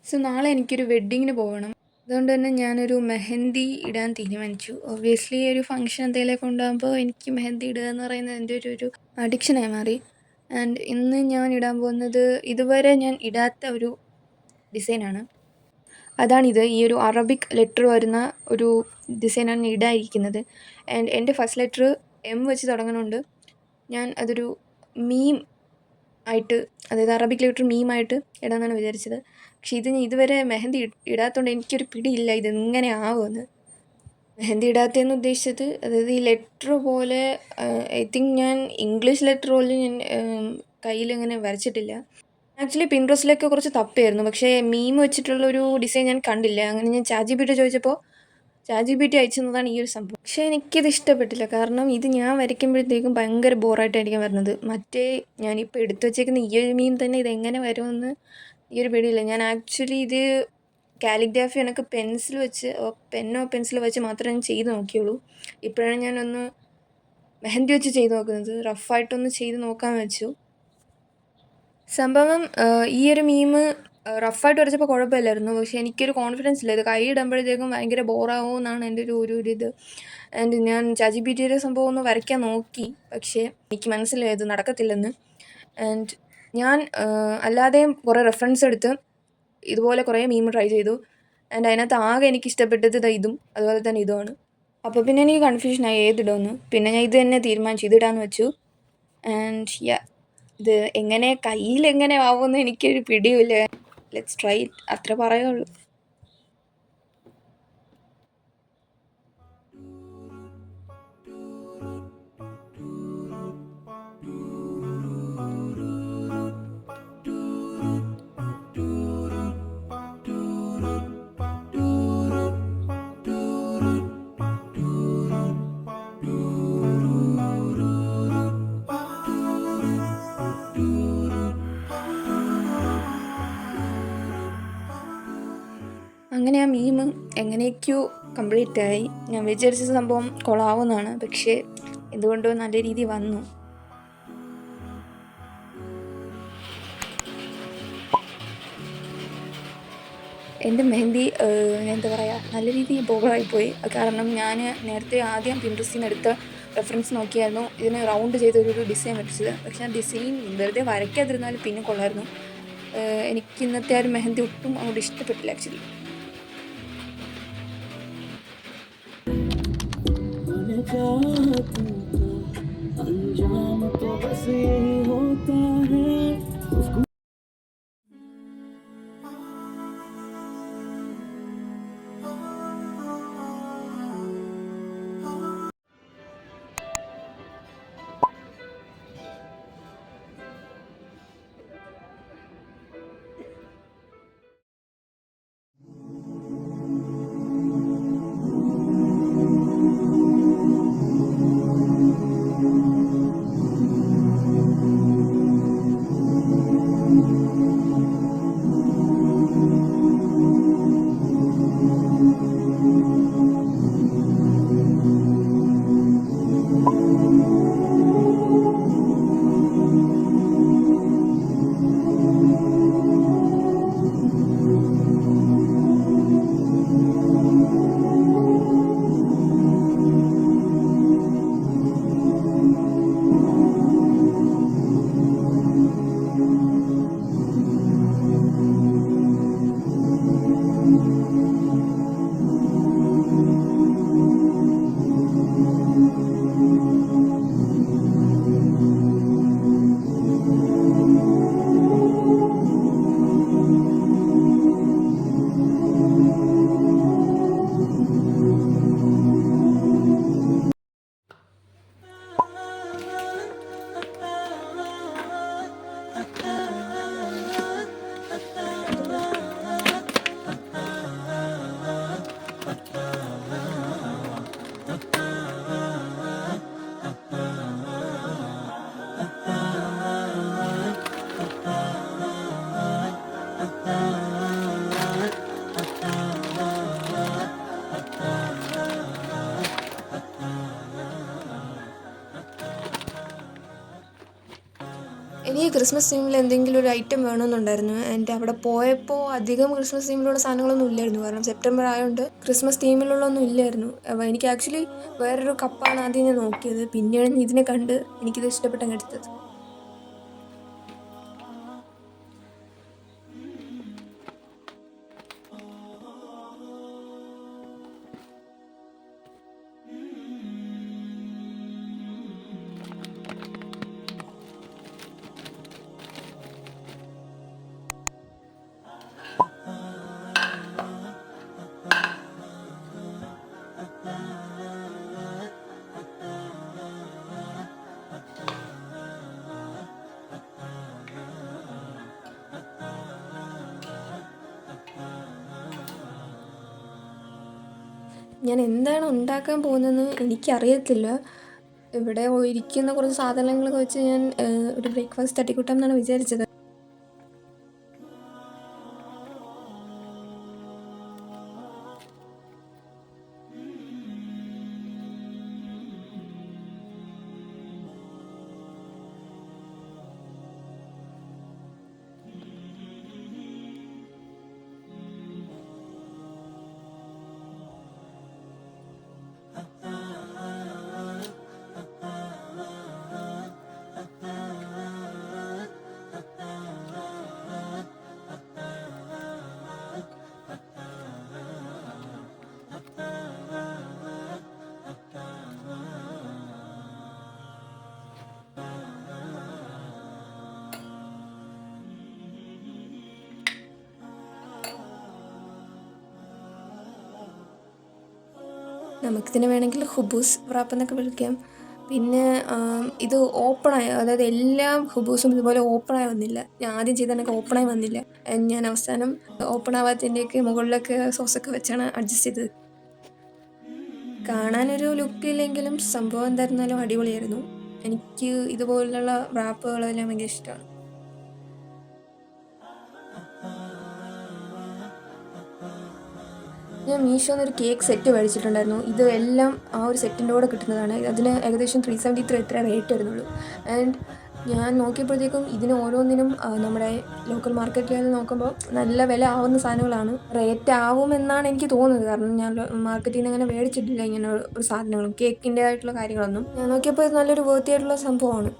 So നാളെ എനിക്കൊരു വെഡ്ഡിങ്ങിന് പോകണം. അതുകൊണ്ട് തന്നെ ഞാനൊരു മെഹന്തി ഇടാൻ തീരുമാനിച്ചു. ഒബ്വിയസ്ലി ഒരു ഫംഗ്ഷൻ എന്തെങ്കിലുമൊക്കെ ഉണ്ടാകുമ്പോൾ എനിക്ക് മെഹന്തി ഇടുക എന്ന് പറയുന്നത് എൻ്റെ ഒരു അഡിക്ഷനായി മാറി. ആൻഡ് ഇന്ന് ഞാൻ ഇടാൻ പോകുന്നത് ഇതുവരെ ഞാൻ ഇടാത്ത ഒരു ഡിസൈനാണ്. അതാണിത്. ഈ ഒരു അറബിക് ലെറ്റർ വരുന്ന ഒരു ഡിസൈനാണ് ഞാൻ ഇടാതിരിക്കുന്നത്. ആൻഡ് എൻ്റെ ഫസ്റ്റ് ലെറ്റർ എം വെച്ച് തുടങ്ങുന്നുണ്ട്. ഞാൻ അതൊരു മീം ആയിട്ട്, അതായത് അറബിക് ലെറ്റർ മീമായിട്ട് ഇടാമെന്നാണ് വിചാരിച്ചത്. പക്ഷേ ഞാൻ ഇതുവരെ മെഹന്തി ഇടാത്തതുകൊണ്ട് എനിക്കൊരു പിടിയില്ല ഇതെങ്ങനെ ആവുമെന്ന്. മെഹന്തി ഇടാത്തതെന്ന് ഉദ്ദേശിച്ചത്, അതായത് ഈ ലെറ്റർ പോലെ ഐ തിങ്ക് ഞാൻ ഇംഗ്ലീഷ് ലെറ്റർ പോലും ഞാൻ കയ്യിലിങ്ങനെ വരച്ചിട്ടില്ല. ആക്ച്വലി പിൻട്രസ്റ്റിലൊക്കെ കുറച്ച് തപ്പിയായിരുന്നു, പക്ഷേ മീം വെച്ചിട്ടുള്ളൊരു ഡിസൈൻ ഞാൻ കണ്ടില്ല. അങ്ങനെ ഞാൻ ChatGPT ചോദിച്ചപ്പോൾ ChatGPT അയച്ചു തന്നതാണ് ഈ ഒരു സംഭവം. പക്ഷേ എനിക്കിത് ഇഷ്ടപ്പെട്ടില്ല. കാരണം ഇത് ഞാൻ വരയ്ക്കുമ്പോഴത്തേക്കും ഭയങ്കര ബോറായിട്ടായിരിക്കും വരുന്നത്. മറ്റേ ഞാനിപ്പോൾ എടുത്തു വച്ചേക്കുന്ന ഈ ഒരു മീം തന്നെ ഇതെങ്ങനെ വരുമെന്ന് ഈ ഒരു പിടിയില്ല. ഞാൻ ആക്ച്വലി ഇത് കാലിഗ്രാഫി എനിക്ക് പെന്നോ പെൻസിലോ വെച്ച് മാത്രമേ ഞാൻ ചെയ്ത് നോക്കിയുള്ളൂ. ഇപ്പോഴാണ് ഞാനൊന്ന് മെഹന്തി വെച്ച് ചെയ്ത് നോക്കുന്നത്. റഫായിട്ടൊന്ന് ചെയ്ത് നോക്കാമെന്ന് വെച്ചു. സംഭവം ഈ ഒരു മീം റഫായിട്ട് വരച്ചപ്പോൾ കുഴപ്പമില്ലായിരുന്നു. പക്ഷേ എനിക്കൊരു കോൺഫിഡൻസ് ഇല്ല. ഇത് കൈ ഇടുമ്പോഴത്തേക്കും ഭയങ്കര ബോറാവുമെന്നാണ് എൻ്റെ ഒരു ഇത്. ആൻഡ് ഞാൻ ChatGPTയുടെ സംഭവം ഒന്ന് വരയ്ക്കാൻ നോക്കി, പക്ഷേ എനിക്ക് മനസ്സിലായി ഇത് നടക്കത്തില്ലെന്ന്. ആൻഡ് ഞാൻ അല്ലാതെയും കുറേ റെഫറൻസ് എടുത്ത് ഇതുപോലെ കുറേ മീം ട്രൈ ചെയ്തു. ആൻഡ് അതിനകത്ത് ആകെ എനിക്ക് ഇഷ്ടപ്പെട്ടത് ഇതും അതുപോലെ തന്നെ ഇതുമാണ്. അപ്പോൾ പിന്നെ എനിക്ക് കൺഫ്യൂഷനായി ഏതിടുമെന്ന്. പിന്നെ ഞാൻ ഇത് തന്നെ തീരുമാനിച്ചു, ഇതിടാന്ന് വെച്ചു. ആൻഡ് ഇത് എങ്ങനെ കയ്യിലെങ്ങനെ ആവുമെന്ന് എനിക്കൊരു പിടിയുമില്ല. ലെറ്റ്സ് ട്രൈ ഇറ്റ്, അത്ര പറയുള്ളൂ. അങ്ങനെ ആ മീം എങ്ങനെയൊക്കെയോ കംപ്ലീറ്റായി. ഞാൻ വിചാരിച്ച സംഭവം കൊളാവുന്നതാണ്, പക്ഷേ എന്തുകൊണ്ടോ നല്ല രീതിയിൽ വന്നു. എൻ്റെ മെഹന്തി എന്താ പറയുക, നല്ല രീതിയിൽ ബോറായിപ്പോയി. കാരണം ഞാൻ നേരത്തെ ആദ്യം പിൻട്രസ്റ്റിൽ നിന്ന് എടുത്ത റെഫറൻസ് നോക്കിയായിരുന്നു ഇതിന് റൗണ്ട് ചെയ്തൊരു ഡിസൈൻ വരച്ചത്. പക്ഷേ ആ ഡിസൈൻ വെറുതെ വരയ്ക്കാതിരുന്നാലും പിന്നെ കൊള്ളായിരുന്നു. എനിക്ക് ഇന്നത്തെ ആ ഒരു മെഹന്തി ഒട്ടും അങ്ങോട്ട് ഇഷ്ടപ്പെട്ടില്ല ആക്ച്വലി. എനിക്ക് ക്രിസ്മസ് തീമിൽ എന്തെങ്കിലും ഒരു ഐറ്റം വേണമെന്നുണ്ടായിരുന്നു. ആൻഡ് അവിടെ പോയപ്പോൾ അധികം ക്രിസ്മസ് തീമിലുള്ള സാധനങ്ങളൊന്നും ഇല്ലായിരുന്നു. കാരണം സെപ്റ്റംബർ ആയതുകൊണ്ട് ക്രിസ്മസ് തീമിലുള്ളൊന്നും ഇല്ലായിരുന്നു. അപ്പോൾ എനിക്ക് ആക്ച്വലി വേറൊരു കപ്പാണ് ആദ്യം ഞാൻ നോക്കിയത്. പിന്നെയാണ് ഇതിനെ കണ്ട് എനിക്കിത് ഇഷ്ടപ്പെട്ടങ്ങ് എടുത്തത്. ഞാൻ എന്താണ് ഉണ്ടാക്കാൻ പോകുന്നതെന്ന് എനിക്കറിയത്തില്ല. ഇവിടെ ഇരിക്കുന്ന കുറച്ച് സാധനങ്ങളൊക്കെ വെച്ച് ഞാൻ ഒരു ബ്രേക്ക്ഫാസ്റ്റ് തട്ടിക്കൂട്ടാം എന്നാണ് വിചാരിച്ചത്. നമുക്കിതിനെ വേണമെങ്കിൽ ഹുബൂസ് റാപ്പ് എന്നൊക്കെ വിളിക്കാം. പിന്നെ ഇത് ഓപ്പണായി, അതായത് എല്ലാ ഹുബൂസും ഇതുപോലെ ഓപ്പണായി വന്നില്ല. ഞാൻ ആദ്യം ചെയ്തതിനൊക്കെ ഓപ്പണായി വന്നില്ല. ഞാൻ അവസാനം ഓപ്പൺ ആവാത്തതിൻ്റെയൊക്കെ മുകളിലൊക്കെ സോസൊക്കെ വെച്ചാണ് അഡ്ജസ്റ്റ് ചെയ്തത്. കാണാനൊരു ലുക്കില്ലെങ്കിലും സംഭവം എന്തായിരുന്നാലും അടിപൊളിയായിരുന്നു. എനിക്ക് ഇതുപോലുള്ള റാപ്പുകളെല്ലാം ഭയങ്കര ഇഷ്ടമാണ്. ഞാൻ മീഷോന്നൊരു കേക്ക് സെറ്റ് മേടിച്ചിട്ടുണ്ടായിരുന്നു. ഇത് എല്ലാം ആ ഒരു സെറ്റിൻ്റെ കൂടെ കിട്ടുന്നതാണ്. അതിന് ഏകദേശം 373 എത്ര റേറ്റ് വരുന്നുള്ളൂ. ആൻഡ് ഞാൻ നോക്കിയപ്പോഴത്തേക്കും ഇതിന് ഓരോന്നിനും നമ്മുടെ ലോക്കൽ മാർക്കറ്റിൽ നോക്കുമ്പോൾ നല്ല വില ആവുന്ന സാധനങ്ങളാണ്. റേറ്റ് ആവുമെന്നാണ് എനിക്ക് തോന്നുന്നത്. കാരണം ഞാൻ മാർക്കറ്റിൽ നിന്ന് അങ്ങനെ മേടിച്ചിട്ടില്ല ഇങ്ങനെ ഒരു സാധനങ്ങളും കേക്കിൻ്റെ ആയിട്ടുള്ള കാര്യങ്ങളൊന്നും. ഞാൻ നോക്കിയപ്പോൾ ഇത് നല്ലൊരു വർത്തി ആയിട്ടുള്ള സംഭവമാണ്.